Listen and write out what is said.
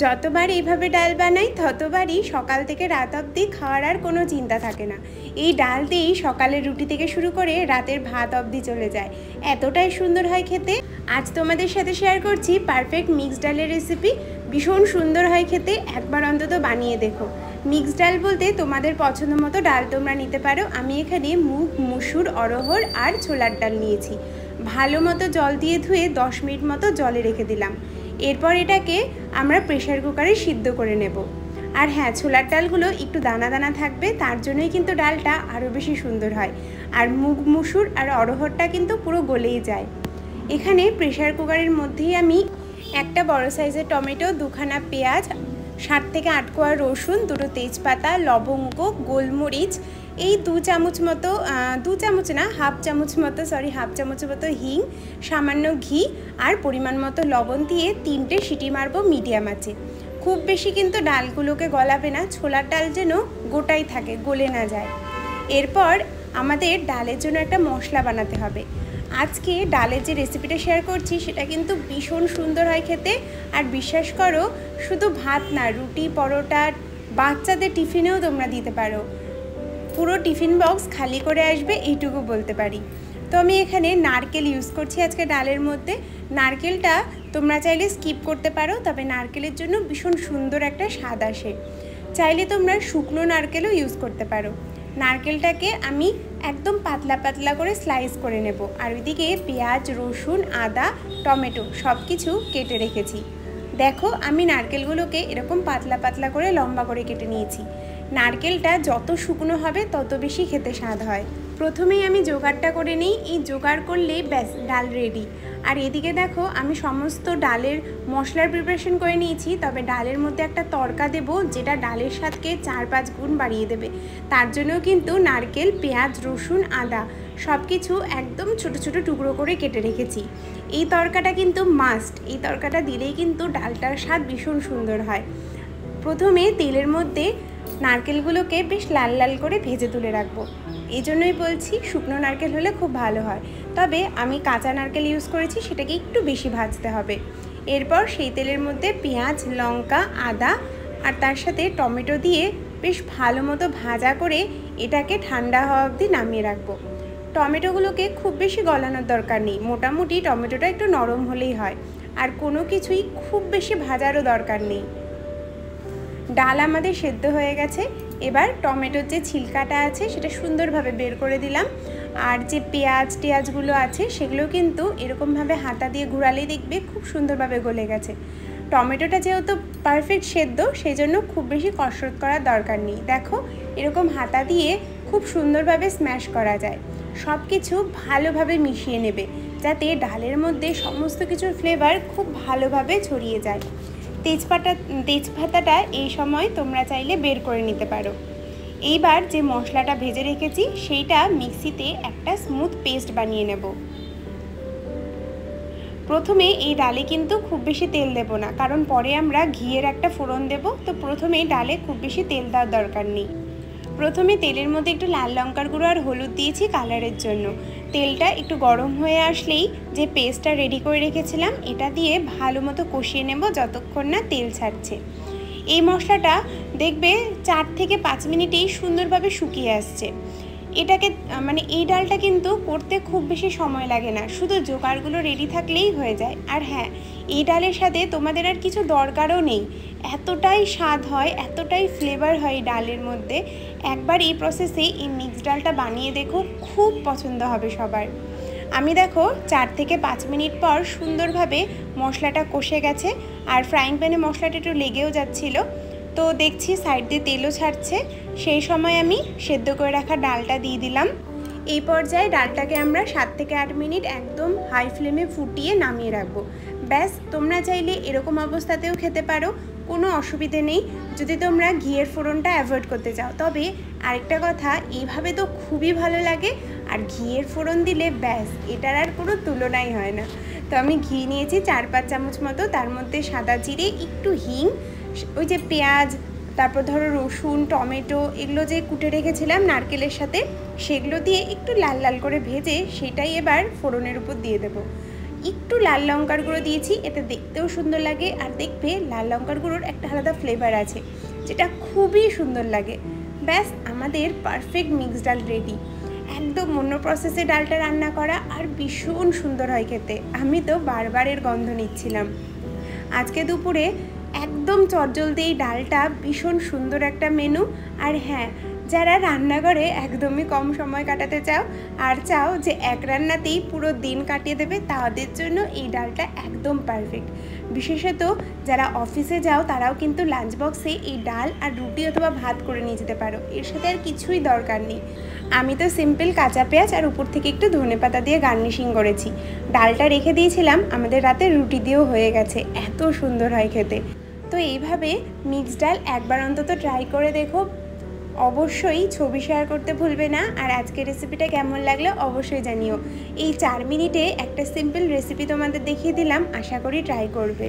যতবার এইভাবে ডাল বানাই ততবারই সকাল থেকে রাত অবধি খাওয়ার আর কোনো চিন্তা থাকে না। এই ডাল দিয়েই সকালের রুটি থেকে শুরু করে রাতের ভাত অবধি চলে যায়, এতটাই সুন্দর হয় খেতে। আজ তোমাদের সাথে শেয়ার করছি পারফেক্ট মিক্সড ডালের রেসিপি। ভীষণ সুন্দর হয় খেতে, একবার অন্তত বানিয়ে দেখো। মিক্সড ডাল বলতে তোমাদের পছন্দ মতো ডাল তোমরা নিতে পারো। আমি এখানে মুগ, মুসুর, অরহর আর ছোলার ডাল নিয়েছি। ভালো মতো জল দিয়ে ধুয়ে 10 মিনিট মতো জলে রেখে দিলাম। এরপর এটাকে আমরা প্রেসার কুকারে সিদ্ধ করে নেব। আর হ্যাঁ, ছোলার ডালগুলো একটু দানা দানা থাকবে, তার জন্যই কিন্তু ডালটা আরও বেশি সুন্দর হয়। আর মুগ, মুসুর আর অরহরটা কিন্তু পুরো গলেই যায়। এখানে প্রেসার কুকারের মধ্যেই আমি একটা বড় সাইজের টমেটো, 2খানা পেঁয়াজ, 7 থেকে 8 কোয়া রসুন, 2টো তেজপাতা, লবঙ্গ, গোলমরিচ, এই 2 চামচ মতো, 2 চামচ না, হাফ চামচ মতো হিং, সামান্য ঘি আর পরিমাণ মতো লবণ দিয়ে 3টে সিটি মারবো মিডিয়াম আঁচে। খুব বেশি কিন্তু ডালগুলোকে গলাবে না, ছোলার ডাল যেন গোটাই থাকে, গলে না যায়। এরপর আমাদের ডালের জন্য একটা মশলা বানাতে হবে। আজকে ডালের যে রেসিপিটা শেয়ার করছি সেটা কিন্তু ভীষণ সুন্দর হয় খেতে। আর বিশ্বাস করো, শুধু ভাত না, রুটি, পরোটা, বাচ্চাদের টিফিনেও তোমরা দিতে পারো। পুরো টিফিন বক্স খালি করে আসবে, এইটুকু বলতে পারি। তো আমি এখানে নারকেল ইউজ করছি আজকে ডালের মধ্যে। নারকেলটা তোমরা চাইলে স্কিপ করতে পারো, তবে নারকেলের জন্য ভীষণ সুন্দর একটা স্বাদ আসে। চাইলে তোমরা শুকনো নারকেলও ইউজ করতে পারো। নারকেলটাকে আমি একদম পাতলা পাতলা করে স্লাইস করে নেব। আর ওইদিকে পেঁয়াজ, রসুন, আদা, টমেটো সব কিছু কেটে রেখেছি। দেখো, আমি নারকেলগুলোকে এরকম পাতলা পাতলা করে লম্বা করে কেটে নিয়েছি। নারকেলটা যত শুকনো হবে তত বেশি খেতে স্বাদ হয়। প্রথমেই আমি জোগাড়টা করে নিই, এই জোগাড় করলেই ব্যাস ডাল রেডি। আর এদিকে দেখো, আমি সমস্ত ডালের মশলার প্রিপারেশন করে নিয়েছি। তবে ডালের মধ্যে একটা তড়কা দেব, যেটা ডালের স্বাদকে 4-5 গুণ বাড়িয়ে দেবে। তার জন্যও কিন্তু নারকেল, পেঁয়াজ, রসুন, আদা সব কিছু একদম ছোট ছোট টুকরো করে কেটে রেখেছি। এই তড়কাটা কিন্তু মাস্ট, এই তড়কাটা দিলেই কিন্তু ডালটার স্বাদ ভীষণ সুন্দর হয়। প্রথমে তেলের মধ্যে নারকেলগুলোকে বেশ লাল লাল করে ভেজে তুলে রাখবো। এই জন্যই বলছি শুকনো নারকেল হলে খুব ভালো হয়, তবে আমি কাঁচা নারকেল ইউজ করেছি, সেটাকে একটু বেশি ভাজতে হবে। এরপর সেই তেলের মধ্যে পেঁয়াজ, লঙ্কা, আদা আর তার সাথে টমেটো দিয়ে বেশ ভালো মতো ভাজা করে এটাকে ঠান্ডা হওয়া অবধি নামিয়ে রাখবো। টমেটোগুলোকে খুব বেশি গলানোর দরকার নেই, মোটামুটি টমেটোটা একটু নরম হলেই হয়। আর কোনো কিছুই খুব বেশি ভাজারও দরকার নেই। ডাল আমাদের সেদ্ধ হয়ে গেছে। এবার টমেটোর যে ছিলকাটা আছে সেটা সুন্দরভাবে বের করে দিলাম। আর যে পেঁয়াজগুলো আছে সেগুলো কিন্তু এরকমভাবে হাতা দিয়ে ঘোরালেই দেখবে খুব সুন্দরভাবে গলে গেছে। টমেটোটা যেহেতু পারফেক্ট সেদ্ধ, সেই জন্য খুব বেশি কসরত করার দরকার নেই। দেখো, এরকম হাতা দিয়ে খুব সুন্দরভাবে স্ম্যাশ করা যায়। সব কিছু ভালোভাবে মিশিয়ে নেবে, যাতে ডালের মধ্যে সমস্ত কিছুর ফ্লেভার খুব ভালোভাবে ছড়িয়ে যায়। তেজপাতাটা এই সময় তোমরা চাইলে বের করে নিতে পারো। এইবার যে মশলাটা ভেজে রেখেছি সেইটা মিক্সিতে একটা স্মুথ পেস্ট বানিয়ে নেব। প্রথমে এই ডালে কিন্তু খুব বেশি তেল দেব না, কারণ পরে আমরা ঘিয়ের একটা ফোড়ন দেব। তো প্রথমে ডালে খুব বেশি তেল দেওয়ার দরকার নেই। প্রথমে তেলের মধ্যে একটু লাল লঙ্কার গুঁড়ো আর হলুদ দিয়েছি কালারের জন্য। তেলটা একটু গরম হয়ে আসলেই যে পেস্টটা রেডি করে রেখেছিলাম এটা দিয়ে ভালো মতো কষিয়ে নেব যতক্ষণ না তেল ছাড়ছে। এই মশলাটা দেখবে 4 থেকে 5 মিনিটেই সুন্দরভাবে শুকিয়ে আসছে। এটাকে এই ডালটা কিন্তু করতে খুব বেশি সময় লাগে না, শুধু জোগাড়গুলো রেডি থাকলেই হয়ে যায়। আর হ্যাঁ, এই ডালের সাথে তোমাদের আর কিছু দরকারও নেই, এতটাই স্বাদ হয়, এতটাই ফ্লেভার হয় ডালের মধ্যে। একবার এই প্রসেসে এই মিক্সড ডালটা বানিয়ে দেখো, খুব পছন্দ হবে সবার। আমি দেখো 4 থেকে 5 মিনিট পর সুন্দরভাবে মশলাটা কষে গেছে। আর ফ্রাইং প্যানে মশলাটা একটু লেগেও যাচ্ছিলো, তো দেখছি সাইড দিয়ে তেলও ছাড়ছে। সেই সময় আমি সেদ্ধ করে রাখা ডালটা দিয়ে দিলাম। এই পর্যায়ে ডালটাকে আমরা 7 থেকে 8 মিনিট একদম হাই ফ্লেমে ফুটিয়ে নামিয়ে রাখবো। ব্যাস, তোমরা চাইলে এরকম অবস্থাতেও খেতে পারো, কোনো অসুবিধে নেই যদি তোমরা ঘিয়ের ফোড়নটা অ্যাভয়েড করতে চাও। তবে আরেকটা কথা, এইভাবে তো খুবই ভালো লাগে, আর ঘিয়ের ফোড়ন দিলে ব্যাস এটার আর কোনো তুলনাই হয় না। তো আমি ঘি নিয়েছি 4-5 চামচ মতো, তার মধ্যে সাদা জিরে, একটু হিং, ওই যে পেঁয়াজ, তারপর ধরো রসুন, টমেটো এগুলো যে কুটে রেখেছিলাম নারকেলের সাথে, সেগুলো দিয়ে একটু লাল লাল করে ভেজে সেটাই এবার ফোড়নের উপর দিয়ে দেবো। একটু লাল লঙ্কার গুঁড়ো দিয়েছি, এতে দেখতেও সুন্দর লাগে আর দেখবে লাল লঙ্কার গুঁড়োর একটা আলাদা ফ্লেভার আছে যেটা খুবই সুন্দর লাগে। ব্যাস আমাদের পারফেক্ট মিক্স ডাল রেডি। একদম অন্য প্রসেসে ডালটা রান্না করা আর ভীষণ সুন্দর হয় খেতে। আমি তো বারবার এর গন্ধ নিচ্ছিলাম। আজকে দুপুরে একদম চটজলদি এই ডালটা ভীষণ সুন্দর একটা মেনু। আর হ্যাঁ, যারা রান্নাঘরে একদমই কম সময় কাটাতে চাও আর চাও যে এক রান্নাতেই পুরো দিন কাটিয়ে দেবে, তাদের জন্য এই ডালটা একদম পারফেক্ট। বিশেষত যারা অফিসে যাও তারাও কিন্তু লাঞ্চ বক্সে এই ডাল আর রুটি অথবা ভাত করে নিয়ে যেতে পারো, এর সাথে আর কিছুই দরকার নেই। আমি তো সিম্পল কাঁচা পেঁয়াজ আর উপর থেকে একটু ধনেপাতা দিয়ে গার্নিশিং করেছি। ডালটা রেখে দিয়েছিলাম, আমাদের রাতে রুটি দিয়েও হয়ে গেছে, এত সুন্দর হয় খেতে। তো এইভাবে মিক্সড ডাল একবার অন্তত ট্রাই করে দেখো। অবশ্যই ছবি শেয়ার করতে ভুলবে না। আর আজকের রেসিপিটা কেমন লাগলো অবশ্যই জানিও। এই 4 মিনিটে একটা সিম্পল রেসিপি তোমাদের দেখিয়ে দিলাম, আশা করি ট্রাই করবে।